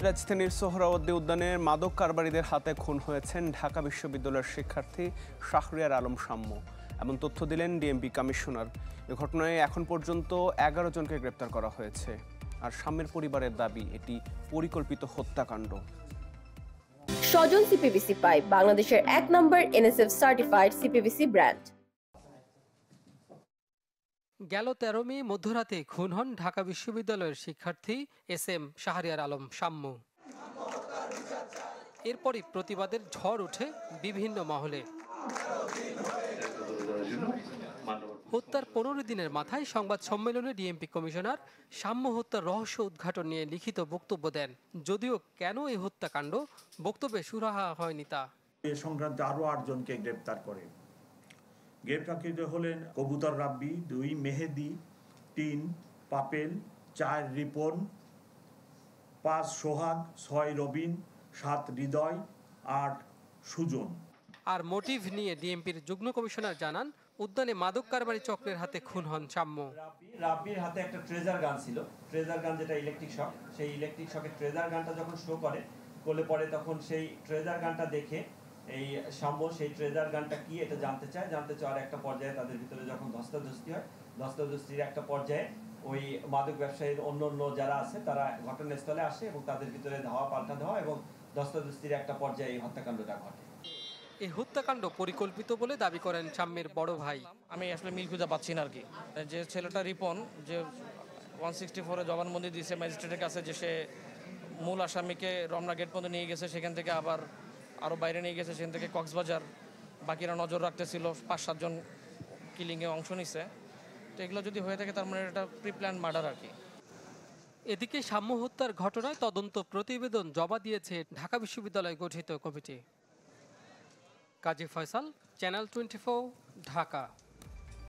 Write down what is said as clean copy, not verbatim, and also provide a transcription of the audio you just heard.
রাজধানীর সোহরাওয়ার্দী উদ্যানের মাদক কারবারিদের হাতে খুন হয়েছেন ঢাকা বিশ্ববিদ্যালয়ের শিক্ষার্থী শাহরিয়ার আলম শাম্য। এমন তথ্য দিলেন ডিএমপি কমিশনার। এ ঘটনায় এখন পর্যন্ত 11 জনকে গ্রেপ্তার করা হয়েছে। আর শাম্যের পরিবারের দাবি এটি পরিকল্পিত হত্যাকাণ্ড। স্বজন সিপিভিসি পাইপ, বাংলাদেশের 1 নম্বর এনএসএফ সার্টিফাইড সিপিভিসি ব্র্যান্ড। গেল 13 মে মধ্যরাতে খুন হন ঢাকা বিশ্ববিদ্যালয়ের শিক্ষার্থী এসএম শাহরিয়ার আলম শাম্য। এরপরই প্রতিবাদের ঝড় ওঠে বিভিন্ন মহলে। হত্যার 15 দিনের মাথায় সংবাদ সম্মেলনে ডিএমপি কমিশনার শাম্য হত্যার রহস্য উদ্ঘাটন নিয়ে লিখিত বক্তব্য দেন। যদিও কেন এই হত্যাকাণ্ড বক্তব্যে সুরাহা হয়নি তা। এ সংক্রান্ত আরও 8 জনকে গ্রেপ্তার করে। গ্রেপ্তারকৃত হলেন কবুতর রাব্বি, 2 মেহেদি, 3 পাপেল, 4 রিপন, 5 সোহাগ, 6 রবিন, 7 হৃদয়, 8 সুজন। আর মোটিভ নিয়ে ডিএমপির যুগ্ম কমিশনার জানান, উদ্যানে মাদক কারবারি চক্রের হাতে খুন হন শাম্য। রাব্বির হাতে একটা ট্রেজার গান ছিল, ট্রেজার গান যেটা ইলেকট্রিক শক, সেই ইলেকট্রিক শকের ট্রেজার গানটা যখন শো করলে পরে তখন সেই ট্রেজার গানটা দেখে এই শাম্য সেই ট্রেজার গানটা কি এটা জানতে চাওয়ার একটা পর্যায়ে তাদের ভিতরে যখন ধস্তাধস্তি হয়, ধস্তাধস্তির একটা পর্যায়ে ওই মাদক ব্যবসায়ীর অন্য যারা আছে তারা ঘটনাস্থলে আসে এবং তাদের ভিতরে ধাওয়া পাল্টা দেওয়া এবং ধস্তাধস্তির একটা পর্যায়ে এই হত্যাকাণ্ডটা ঘটে। এই হত্যাকাণ্ড পরিকল্পিত বলে দাবি করেন শাম্যের বড় ভাই। আমি আসলে মিল খুঁজে পাচ্ছি না আর কি। যে ছেলেটা রিপন যে 164-এ জবানবন্দি দিয়েছে ম্যাজিস্ট্রেটের কাছে, যে সে মূল আসামিকে রমনা গেট পর্যন্ত নিয়ে গেছে, সেখান থেকে আবার আরও বাইরে নিয়ে গেছে, সেখান থেকে কক্সবাজার, বাকিরা নজর রাখতেছিল, 5-7 জন কিলিংয়ে অংশ নিছে। তো এগুলো যদি হয়ে থাকে তার মানে এটা প্রি প্ল্যান মার্ডার আর কি। এদিকে শাম্য হত্যার ঘটনায় তদন্ত প্রতিবেদন জমা দিয়েছে ঢাকা বিশ্ববিদ্যালয় গঠিত কমিটি। কাজী ফয়সাল, চ্যানেল 24, ঢাকা।